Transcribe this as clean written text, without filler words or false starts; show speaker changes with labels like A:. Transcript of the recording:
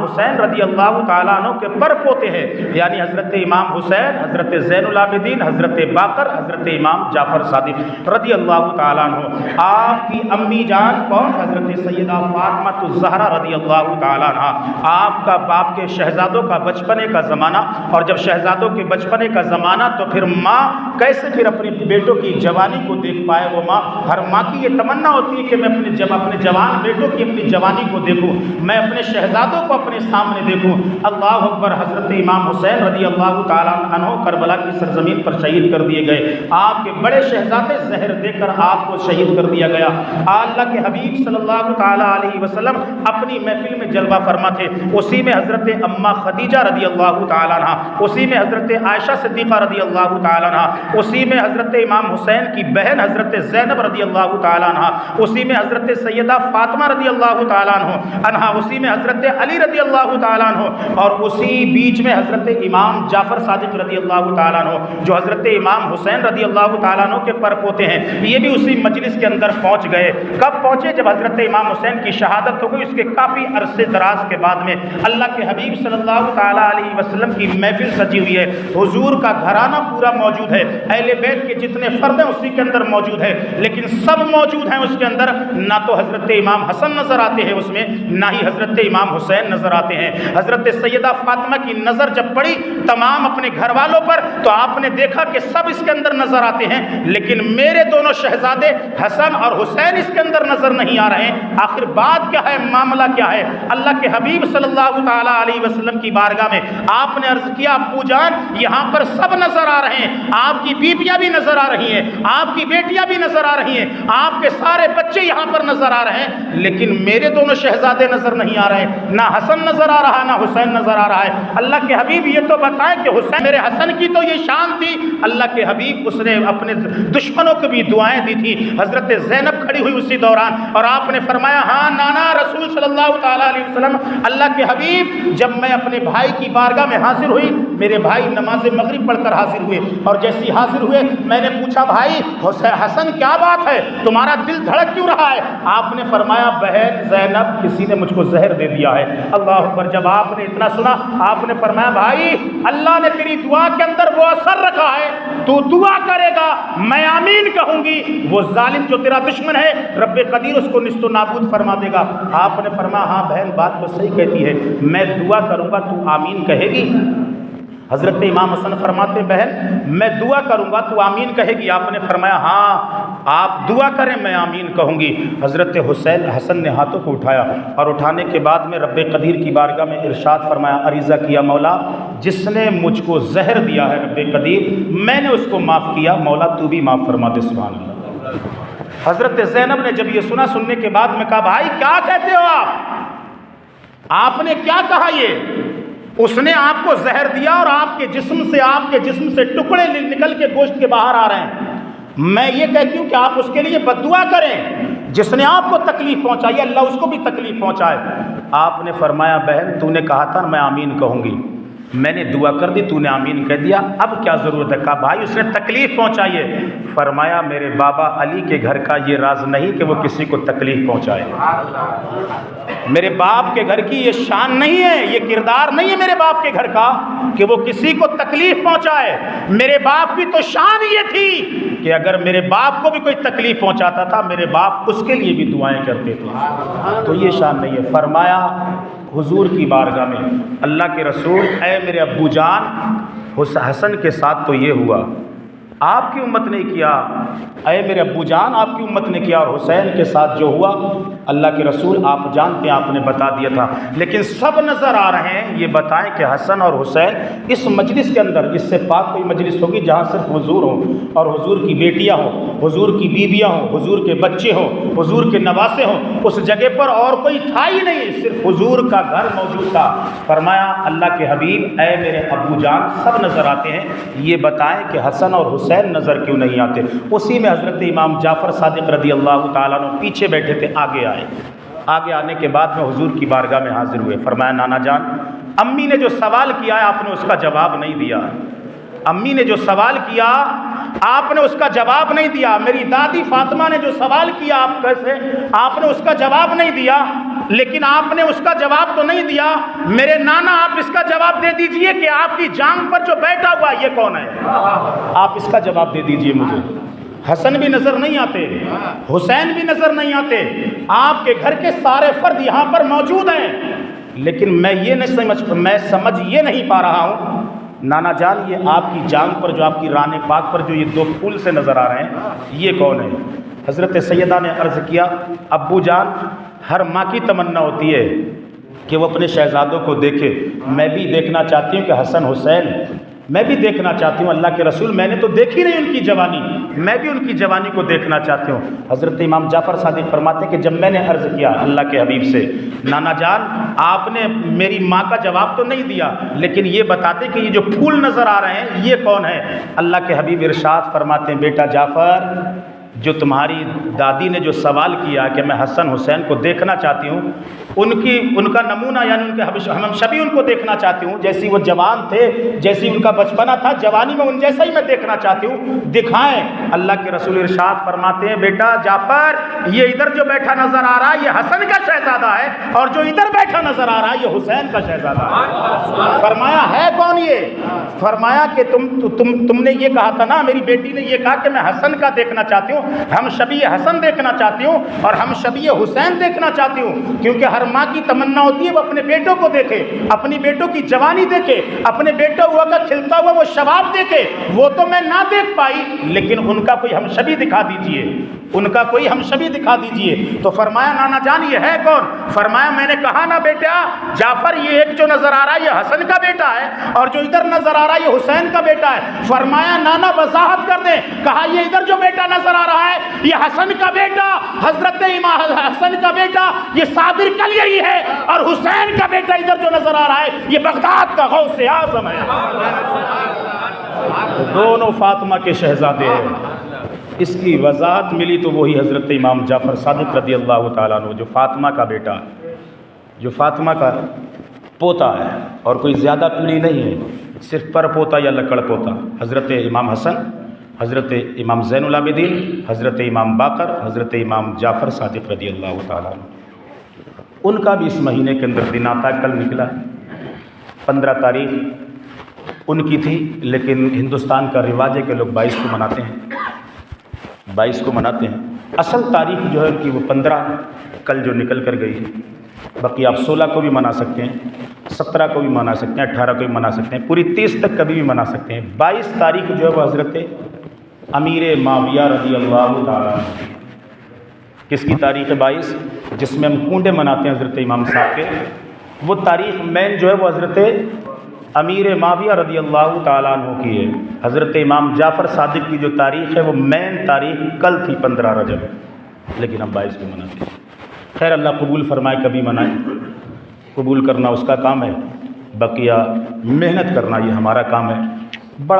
A: حسین رضی اللہ تعالیٰ عنہ کے پر پوتے ہیں، یعنی حضرت امام حسین، حضرت زین العابدین، حضرت باقر، حضرت امام جعفر صادق رضی اللہ تعالیٰ عنہ۔ آپ کی امی جان کون؟ حضرت سیدہ فاطمہ الزہرا رضی اللہ تعالیٰ عنہ۔ آپ کا باپ کے شہزادوں کا بچپنے کا زمانہ، اور جب شہزادوں کے بچپنے کا زمانہ تو پھر ماں کیسے پھر اپنے بیٹوں کی جوانی کو دیکھ پائے؟ وہ ماں، ہر ماں کی یہ تمنا ہوتی ہے کہ میں اپنے جوان بیٹوں کی اپنی جوانی کو دیکھوں، میں اپنے شہزادوں کو اپنے سامنے دیکھوں۔ اللہ اکبر! حضرت امام حسین رضی اللہ تعالیٰ عنہ کربلا کی سرزمین پر شہید کر دیے گئے۔ آپ کے بڑے شہزادے زہر دے کر آپ کو شہید کر دیا گیا۔ اللہ کے حبیب صلی اللہ تعالیٰ علیہ وسلم اپنی محفل میں جلوہ فرما تھے، اسی میں حضرت اماں خدیجہ رضی اللہ تعالیٰ عنہ، اسی میں حضرت عائشہ صدیقہ رضی اللہ تعالیٰ عنہ، اسی میں حضرت امام حسین کی بہن حضرت زینب رضی اللہ تعالیٰ عنہ، اسی میں حضرت سیدہ فاطمہ رضی اللہ تعالیٰ عنہ، اسی میں حضرت علی رضی اللہ تعالیٰ عنہ، اور اسی بیچ میں حضرت امام جعفر صادق رضی اللہ تعالیٰ عنہ جو حضرت امام حسین رضی اللہ تعالیٰ عنہ کے پر پوتے ہیں۔ یہ بھی اسی مجلس کے اندر پہنچ گئے۔ کب پہنچے؟ جب حضرت امام حسین کی شہادت ہو گئی، اس کے کافی عرصے دراز کے بعد میں اللہ کے حبیب صلی اللہ تعالیٰ علیہ وسلم کی محفل سجی ہوئی ہے، حضور کا گھرانہ پورا موجود ہے، اہل بیت کے جتنے فرد ہیں اسی کے اندر موجود ہے، لیکن سب موجود ہیں اس کے اندر، نہ تو حضرت امام حسن نظر آتے ہیں اس میں، نہ ہی حضرت امام حسین نظر آتے ہیں۔ حضرت سیدہ فاطمہ کی نظر جب پڑی تمام اپنے گھر والوں پر تو آپ نے دیکھا کہ سب اس کے اندر نظر آتے ہیں، لیکن میرے دونوں شہزادے حسن اور حسین اس کے اندر نظر نہیں آ رہے ہیں۔ آخر بات کیا ہے؟ معاملہ کیا ہے؟ اللہ کے حبیب صلی اللہ تعالیٰ علیہ وسلم کی بارگاہ میں آپ نے عرض کیا، ابو جان یہاں پر سب نظر آ رہے ہیں، آپ کی بیویاں بھی نظر آ رہی ہیں، آپ کی بیٹیاں بھی نظر آ رہی ہیں، آپ کے سارے بچے یہاں پر نظر آ رہے ہیں، لیکن میرے دونوں شہزادے نظر نہیں آ رہے ہیں، نہ حسن نظر آ رہا ہے نہ حسین نظر آ رہا ہے۔ اللہ کے حبیب یہ تو بتائیں کہ حسین، میرے حسن کی تو یہ شان تھی۔ اللہ کے حبیب اس نے اپنے دشمنوں کو بھی دعائیں دی تھی۔ حضرت زینب کھڑی ہوئی اسی دوران، اور آپ نے فرمایا، ہاں نانا رسول صلی اللہ تعالیٰ علیہ وسلم، اللہ کے حبیب جب میں اپنے بھائی کی بارگاہ میں حاضر ہوئی، میرے بھائی نماز مغرب پڑھ کر حاضر ہوئے، اور جیسی حاضر ہوئے میں نے پوچھا، بھائی حسن کیا بات ہے، تمہارا دل دھڑک کیوں رہا ہے؟ آپ نے فرمایا، بہن زینب کسی نے مجھ کو زہر دے دیا ہے۔ اللہ اکبر! جب آپ نے اتنا سنا آپ نے فرمایا، بھائی اللہ نے تیری دعا کے اندر وہ اثر رکھا ہے، تو دعا کرے گا میں آمین کہوں گی، وہ ظالم جو تیرا دشمن ہے رب قدیر اس کو نیست و نابود فرما دے گا۔ آپ نے فرمایا، ہاں بہن بات تو صحیح کہتی ہے، میں دعا کروں گا تو آمین کہے گی؟ حضرت امام حسن فرماتے، بہن میں دعا کروں گا تو آمین کہے گی؟ آپ نے فرمایا، ہاں آپ دعا کریں میں آمین کہوں گی۔ حضرت حسن نے ہاتھوں کو اٹھایا، اور اٹھانے کے بعد میں رب قدیر کی بارگاہ میں ارشاد فرمایا، عریضہ کیا، مولا جس نے مجھ کو زہر دیا ہے رب قدیر میں نے اس کو معاف کیا، مولا تو بھی معاف فرما دے۔ سبحان اللہ۔ حضرت زینب نے جب یہ سننے کے بعد میں کہا، بھائی کیا کہتے ہو آپ نے کیا کہا؟ یہ اس نے آپ کو زہر دیا اور آپ کے جسم سے ٹکڑے نکل کے گوشت کے باہر آ رہے ہیں، میں یہ کہتی ہوں کہ آپ اس کے لیے بد دعا کریں، جس نے آپ کو تکلیف پہنچائی اللہ اس کو بھی تکلیف پہنچائے۔ آپ نے فرمایا، بہن تو نے کہا تھا میں آمین کہوں گی، میں نے دعا کر دی، تو نے آمین کہہ دیا، اب کیا ضرورت ہے؟ کہا، بھائی اس نے تکلیف پہنچائی ہے۔ فرمایا، میرے بابا علی کے گھر کا یہ راز نہیں کہ وہ کسی کو تکلیف پہنچائے، میرے باپ کے گھر کی یہ شان نہیں ہے، یہ کردار نہیں ہے میرے باپ کے گھر کا کہ وہ کسی کو تکلیف پہنچائے۔ میرے باپ کی تو شان یہ تھی کہ اگر میرے باپ کو بھی کوئی تکلیف پہنچاتا تھا میرے باپ اس کے لیے بھی دعائیں کرتے تھے، تو یہ شان نہیں ہے۔ فرمایا حضور کی بارگاہ میں، اللہ کے رسول، اے میرے ابو جان حسن کے ساتھ تو یہ ہوا، آپ کی امت نے کیا، اے میرے ابو جان آپ کی امت نے کیا، اور حسین کے ساتھ جو ہوا اللہ کے رسول آپ جانتے ہیں، آپ نے بتا دیا تھا، لیکن سب نظر آ رہے ہیں۔ یہ بتائیں کہ حسن اور حسین اس مجلس کے اندر، اس سے پاک کوئی مجلس ہوگی جہاں صرف حضور ہوں اور حضور کی بیٹیاں ہوں، حضور کی بیویاں ہوں، حضور کے بچے ہوں، حضور کے نواسے ہوں، اس جگہ پر اور کوئی تھا ہی نہیں، صرف حضور کا گھر موجود تھا۔ فرمایا، اللہ کے حبیب اے میرے ابو جان سب نظر آتے ہیں، یہ بتائیں کہ حسن اور حسین نظر کیوں نہیں آتے؟ اسی میں حضرت امام جعفر صادق رضی اللہ تعالیٰ عنہ پیچھے بیٹھے تھے، آگے آئے، آگے آنے کے بعد میں حضور کی بارگاہ میں حاضر ہوئے۔ فرمایا، نانا جان امی نے جو سوال کیا ہے آپ نے اس کا جواب نہیں دیا، امی نے جو سوال کیا آپ نے اس کا جواب نہیں دیا، میری دادی فاطمہ نے جو سوال کیا آپ نے اس کا جواب نہیں دیا، لیکن آپ نے اس کا جواب تو نہیں دیا. میرے نانا آپ اس کا جواب دے دیجئے کہ آپ کی جانب پر جو بیٹھا ہوا یہ کون ہے؟ آپ اس کا جواب دے دیجئے مجھے. حسن بھی نظر نہیں آتے, حسین بھی نظر نہیں آتے, آپ کے گھر کے سارے فرد یہاں پر موجود ہیں, لیکن میں سمجھ یہ نہیں پا رہا ہوں نانا جان یہ آپ کی جانب پر جو آپ کی ران پاک پر جو یہ دو پھول سے نظر آ رہے ہیں یہ کون ہے؟ حضرت سیدہ نے عرض کیا ابو جان ہر ماں کی تمنا ہوتی ہے کہ وہ اپنے شہزادوں کو دیکھے. میں بھی دیکھنا چاہتی ہوں کہ حسن حسین, میں بھی دیکھنا چاہتی ہوں اللہ کے رسول, میں نے تو دیکھی نہیں ان کی جوانی, میں بھی ان کی جوانی کو دیکھنا چاہتی ہوں. حضرت امام جعفر صادق فرماتے ہیں کہ جب میں نے عرض کیا اللہ کے حبیب سے نانا جان آپ نے میری ماں کا جواب تو نہیں دیا لیکن یہ بتاتے کہ یہ جو پھول نظر آ رہے ہیں یہ کون ہے؟ اللہ کے حبیب ارشاد فرماتے ہیں بیٹا جعفر جو تمہاری دادی نے جو سوال کیا کہ میں حسن حسین کو دیکھنا چاہتی ہوں ان کا نمونہ یعنی ان کے ہم شبی ان کو دیکھنا چاہتی ہوں, جیسی وہ جوان تھے, جیسی ان کا بچپنا تھا, جوانی میں ان جیسا ہی میں دیکھنا چاہتی ہوں, دکھائیں. اللہ کے رسول ارشاد فرماتے ہیں بیٹا جعفر یہ ادھر جو بیٹھا نظر آ رہا ہے یہ حسن کا شہزادہ ہے اور جو ادھر بیٹھا نظر آ رہا ہے یہ حسین کا شہزادہ ہے. فرمایا ہے کون یہ؟ فرمایا کہ تم نے یہ کہا تھا نا, میری بیٹی نے یہ کہا کہ میں حسن کا دیکھنا چاہتی ہوں, ہم شبیہ حسن دیکھنا چاہتی ہوں اور ہم شبیہ حسین دیکھنا چاہتی ہوں, کیونکہ ہر ماں کی تمنا ہوتی ہے وہ اپنے بیٹوں کو دیکھے, اپنی بیٹوں کی جوانی دیکھے, اپنے بیٹا ہوا کا کھلتا ہوا وہ شباب دیکھے. وہ تو میں نہ دیکھ پائی لیکن ان کا کوئی ہم شبی دکھا دیجئے, ان کا کوئی ہم شبی دکھا دیجئے. تو فرمایا نانا جان یہ ہے کون؟ فرمایا میں نے کہا نا بیٹا جعفر یہ ایک جو نظر آ رہا ہے یہ حسن کا بیٹا ہے اور جو ادھر نظر آ رہا ہے یہ حسین کا بیٹا ہے. فرمایا نانا وضاحت کر دیں. کہا یہ ادھر جو بیٹا نظر آ رہا ہے یہ حسن کا بیٹا, حضرت امام حسن کا بیٹا یہ صابر کلیہی ہے اور حسین کا بیٹا ادھر جو نظر آ رہا ہے یہ بغداد کا غوث اعظم ہے. دونوں فاطمہ کے شہزادے ہیں. اس کی وضاحت ملی تو وہی حضرت امام جعفر صادق رضی اللہ تعالیٰ عنہ جو فاطمہ کا بیٹا, جو فاطمہ کا پوتا ہے اور کوئی زیادہ پیڑھی نہیں ہے, صرف پر پوتا یا لکڑ پوتا. حضرت امام حسن, حضرت امام زین العابدین, حضرت امام باقر, حضرت امام جعفر صادق رضی اللہ تعالیٰ عنہ. ان کا بھی اس مہینے کے اندر دن آتا ہے, کل نکلا 15 تاریخ ان کی تھی, لیکن ہندوستان کا رواج ہے کہ لوگ 22 کو مناتے ہیں, 22 کو مناتے ہیں. اصل تاریخ جو ہے ان کی وہ 15 کل جو نکل کر گئی. باقی آپ 16 کو بھی منا سکتے ہیں, 17 کو بھی منا سکتے ہیں, 18 کو بھی منا سکتے ہیں, پوری 30 تک کبھی بھی منا سکتے ہیں. 22 تاریخ جو ہے وہ حضرت امیر معاویہ رضی اللہ تعالیٰ عنہ. کس کی تاریخ ہے 22؟ جس میں ہم کنڈے مناتے ہیں حضرت امام صاحب کے, وہ تاریخ مین جو ہے وہ حضرت امیر معاویہ رضی اللہ تعالیٰ عنہ کی ہے. حضرت امام جعفر صادق کی جو تاریخ ہے وہ مین تاریخ کل تھی 15 رجب, لیکن ہم 22 کو مناتے ہیں. خیر اللہ قبول فرمائے, کبھی منائیں. قبول کرنا اس کا کام ہے, بقیہ محنت کرنا یہ ہمارا کام ہے. بڑا